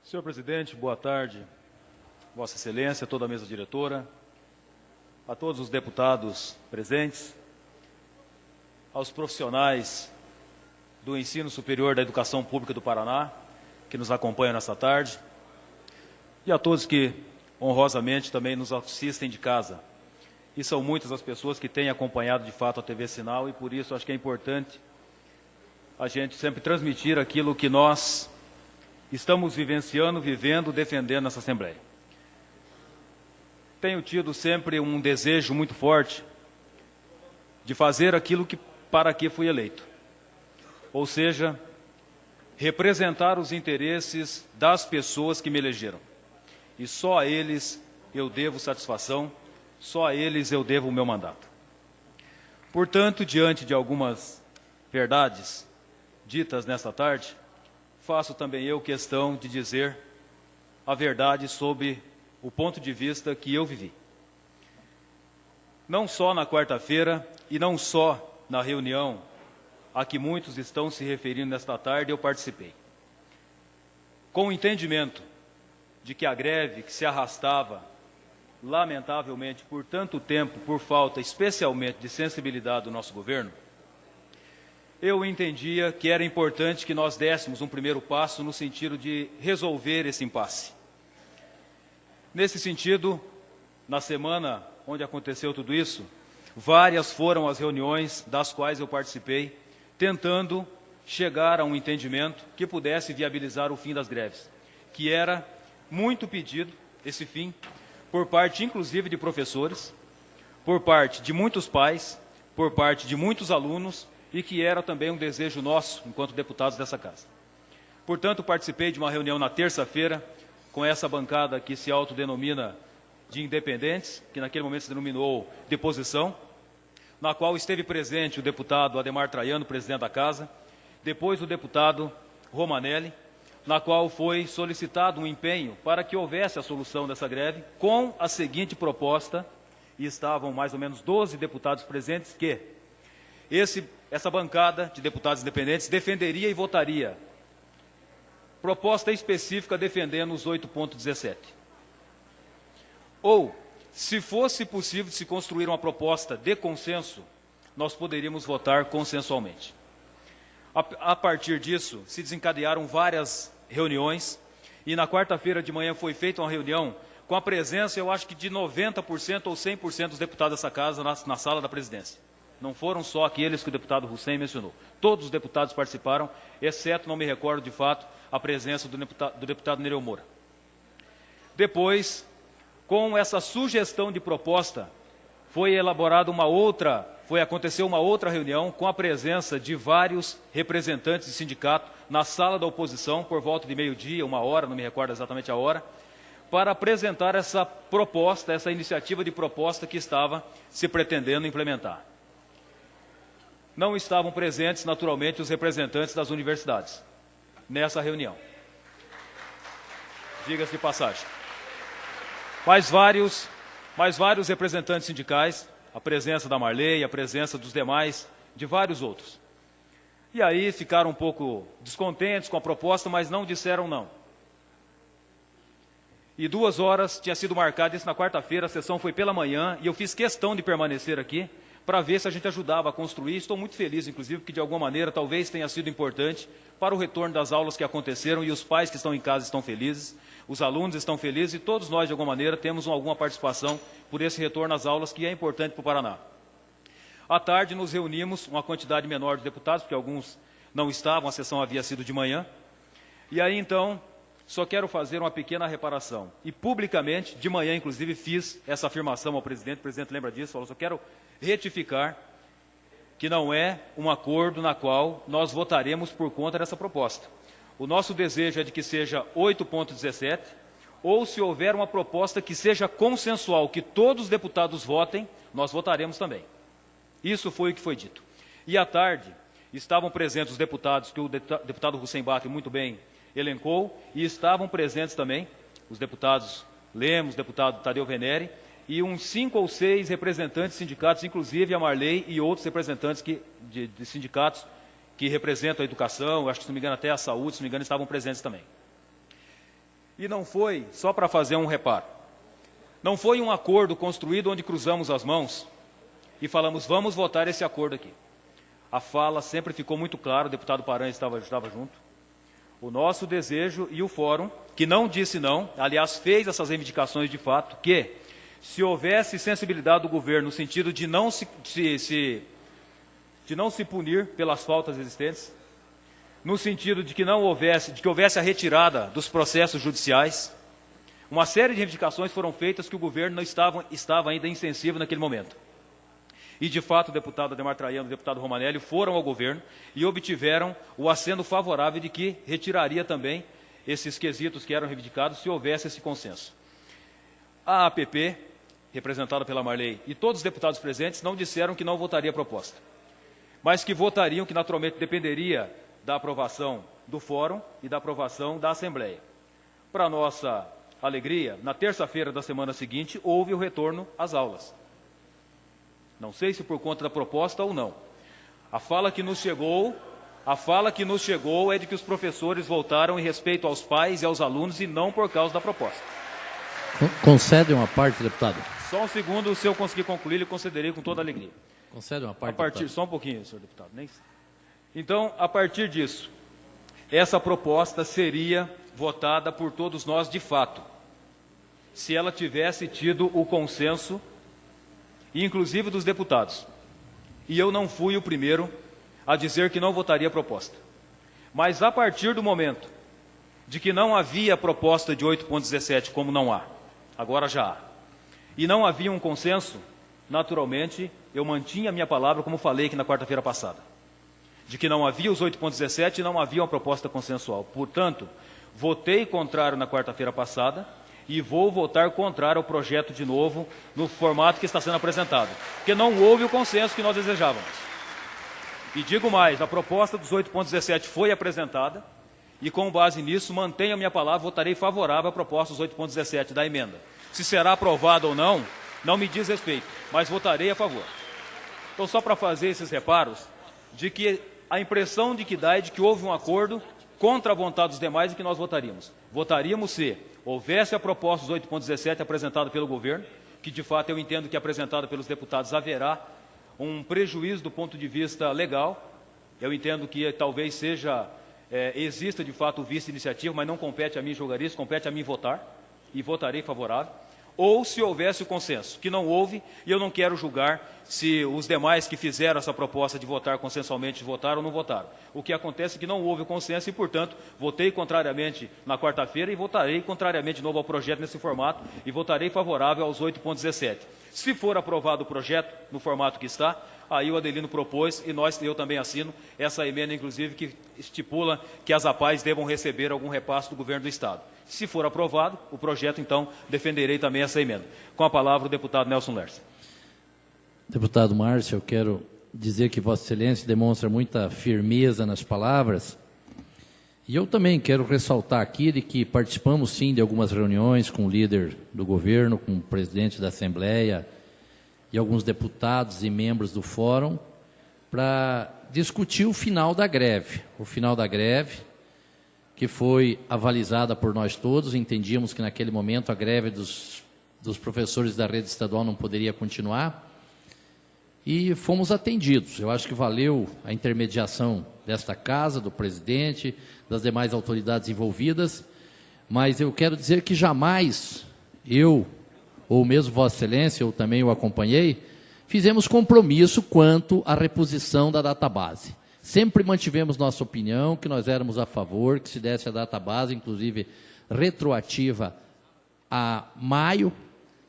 Senhor presidente, boa tarde. Vossa Excelência, toda a mesa diretora, a todos os deputados presentes, aos profissionais do ensino superior da educação pública do Paraná, que nos acompanham nessa tarde, e a todos que honrosamente também nos assistem de casa. E são muitas as pessoas que têm acompanhado de fato a TV Sinal, e por isso acho que é importante a gente sempre transmitir aquilo que nós estamos vivenciando, vivendo, defendendo nessa Assembleia. Tenho tido sempre um desejo muito forte de fazer aquilo para que fui eleito. Ou seja, representar os interesses das pessoas que me elegeram. E só a eles eu devo satisfação, só a eles eu devo o meu mandato. Portanto, diante de algumas verdades ditas nesta tarde, faço também eu questão de dizer a verdade sobre o ponto de vista que eu vivi. Não só na quarta-feira e não só na reunião a que muitos estão se referindo nesta tarde, eu participei. Com o entendimento de que a greve que se arrastava, lamentavelmente, por tanto tempo, por falta especialmente de sensibilidade do nosso governo, eu entendia que era importante que nós dessemos um primeiro passo no sentido de resolver esse impasse. Nesse sentido, na semana onde aconteceu tudo isso, várias foram as reuniões das quais eu participei, tentando chegar a um entendimento que pudesse viabilizar o fim das greves, que era muito pedido, esse fim, por parte inclusive de professores, por parte de muitos pais, por parte de muitos alunos, e que era também um desejo nosso, enquanto deputados dessa casa. Portanto, participei de uma reunião na terça-feira, com essa bancada que se autodenomina de independentes, que naquele momento se denominou de oposição, na qual esteve presente o deputado Ademar Traiano, presidente da casa, depois o deputado Romanelli, na qual foi solicitado um empenho para que houvesse a solução dessa greve, com a seguinte proposta, e estavam mais ou menos 12 deputados presentes, que essa bancada de deputados independentes defenderia e votaria proposta específica defendendo os 8.17. Ou, se fosse possível se construir uma proposta de consenso, nós poderíamos votar consensualmente. A partir disso, se desencadearam várias reuniões, e na quarta-feira de manhã foi feita uma reunião com a presença, eu acho que de 90% ou 100% dos deputados dessa casa na sala da presidência. Não foram só aqueles que o deputado Hussein mencionou. Todos os deputados participaram, exceto, não me recordo de fato, a presença do deputado Nereu Moura. Depois, com essa sugestão de proposta, aconteceu uma outra reunião com a presença de vários representantes de sindicato na sala da oposição, por volta de meio-dia, 1h, não me recordo exatamente a hora, para apresentar essa proposta, essa iniciativa de proposta que estava se pretendendo implementar. Não estavam presentes, naturalmente, os representantes das universidades nessa reunião. Diga-se de passagem. Mas vários representantes sindicais, a presença da Marley, a presença dos demais, de vários outros. E aí ficaram um pouco descontentes com a proposta, mas não disseram não. E 2 horas tinha sido marcada, isso na quarta-feira, a sessão foi pela manhã, e eu fiz questão de permanecer aqui, para ver se a gente ajudava a construir. Estou muito feliz, inclusive, porque de alguma maneira talvez tenha sido importante para o retorno das aulas que aconteceram, e os pais que estão em casa estão felizes, os alunos estão felizes, e todos nós, de alguma maneira, temos alguma participação por esse retorno às aulas, que é importante para o Paraná. À tarde, nos reunimos, uma quantidade menor de deputados, porque alguns não estavam, a sessão havia sido de manhã, e aí, então, só quero fazer uma pequena reparação. E, publicamente, de manhã, inclusive, fiz essa afirmação ao presidente, o presidente lembra disso, falou, só quero retificar que não é um acordo na qual nós votaremos por conta dessa proposta. O nosso desejo é de que seja 8.17, ou se houver uma proposta que seja consensual, que todos os deputados votem, nós votaremos também. Isso foi o que foi dito. E à tarde, estavam presentes os deputados, que o deputado Hussein Bach muito bem elencou, e estavam presentes também os deputados Lemos, deputado Tadeu Venere, e uns 5 ou 6 representantes de sindicatos, inclusive a Marley e outros representantes de sindicatos que representam a educação, acho que, se não me engano, até a saúde, se não me engano, estavam presentes também. E não foi só para fazer um reparo. Não foi um acordo construído onde cruzamos as mãos e falamos, vamos votar esse acordo aqui. A fala sempre ficou muito clara, o deputado Paranhos estava junto. O nosso desejo e o fórum, que não disse não, aliás, fez essas reivindicações de fato, que se houvesse sensibilidade do governo no sentido de não se punir pelas faltas existentes, no sentido de que houvesse a retirada dos processos judiciais, uma série de reivindicações foram feitas que o governo não estava ainda insensível naquele momento. E, de fato, o deputado Ademar Traiano e o deputado Romanelli foram ao governo e obtiveram o aceno favorável de que retiraria também esses quesitos que eram reivindicados se houvesse esse consenso. A APP, representada pela Marley, e todos os deputados presentes não disseram que não votaria a proposta, mas que votariam, que naturalmente dependeria da aprovação do fórum e da aprovação da Assembleia. Para nossa alegria, na terça-feira da semana seguinte, houve o retorno às aulas. Não sei se por conta da proposta ou não. A fala que nos chegou é de que os professores voltaram em respeito aos pais e aos alunos e não por causa da proposta. Concede uma parte, deputado? Só um segundo, se eu conseguir concluir, lhe concederei com toda alegria. Concede uma parte, deputado. Só um pouquinho, senhor deputado. Então, a partir disso, essa proposta seria votada por todos nós de fato, se ela tivesse tido o consenso, inclusive dos deputados. E eu não fui o primeiro a dizer que não votaria a proposta. Mas a partir do momento de que não havia proposta de 8.17, como não há, agora já há, e não havia um consenso, naturalmente, eu mantinha a minha palavra, como falei aqui na quarta-feira passada, de que não havia os 8.17 e não havia uma proposta consensual. Portanto, votei contrário na quarta-feira passada e vou votar contrário ao projeto de novo no formato que está sendo apresentado, porque não houve o consenso que nós desejávamos. E digo mais, a proposta dos 8.17 foi apresentada e, com base nisso, mantenho a minha palavra, votarei favorável à proposta dos 8.17 da emenda. Se será aprovada ou não, não me diz respeito, mas votarei a favor. Então, só para fazer esses reparos, de que a impressão de que dá é de que houve um acordo contra a vontade dos demais e que nós votaríamos. Votaríamos se houvesse a proposta dos 8.17 apresentada pelo governo, que de fato eu entendo que apresentada pelos deputados haverá um prejuízo do ponto de vista legal. Eu entendo que talvez exista de fato o vice-iniciativa, mas não compete a mim julgar isso, compete a mim votar, e votarei favorável. Ou se houvesse o consenso, que não houve, e eu não quero julgar se os demais que fizeram essa proposta de votar consensualmente votaram ou não votaram. O que acontece é que não houve o consenso e, portanto, votei contrariamente na quarta-feira e votarei contrariamente de novo ao projeto nesse formato e votarei favorável aos 8.17. Se for aprovado o projeto no formato que está, aí o Adelino propôs e eu também assino essa emenda, inclusive, que estipula que as APAES devam receber algum repasse do governo do Estado. Se for aprovado o projeto, então, defenderei também essa emenda. Com a palavra, o deputado Nelson Lerce. Deputado Márcio, eu quero dizer que Vossa Excelência demonstra muita firmeza nas palavras. E eu também quero ressaltar aqui de que participamos, sim, de algumas reuniões com o líder do governo, com o presidente da Assembleia e alguns deputados e membros do Fórum para discutir o final da greve. O final da greve, que foi avalizada por nós todos, entendíamos que naquele momento a greve dos professores da rede estadual não poderia continuar, e fomos atendidos. Eu acho que valeu a intermediação desta casa, do presidente, das demais autoridades envolvidas, mas eu quero dizer que jamais eu, ou mesmo Vossa Excelência, eu também o acompanhei, fizemos compromisso quanto à reposição da database. Sempre mantivemos nossa opinião, que nós éramos a favor, que se desse a database, inclusive retroativa a maio,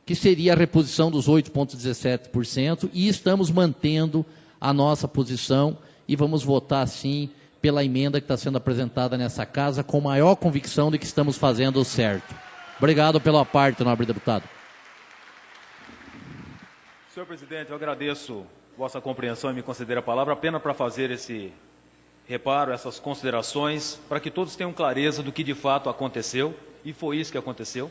que seria a reposição dos 8,17%, e estamos mantendo a nossa posição e vamos votar, sim, pela emenda que está sendo apresentada nessa casa, com maior convicção de que estamos fazendo o certo. Obrigado pela parte, nobre deputado. Senhor presidente, eu agradeço vossa compreensão e me conceder a palavra apenas para fazer esse reparo, essas considerações, para que todos tenham clareza do que de fato aconteceu, e foi isso que aconteceu.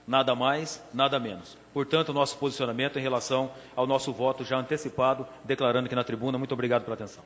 Nada mais, nada menos. Portanto, o nosso posicionamento em relação ao nosso voto já antecipado, declarando aqui na tribuna. Muito obrigado pela atenção.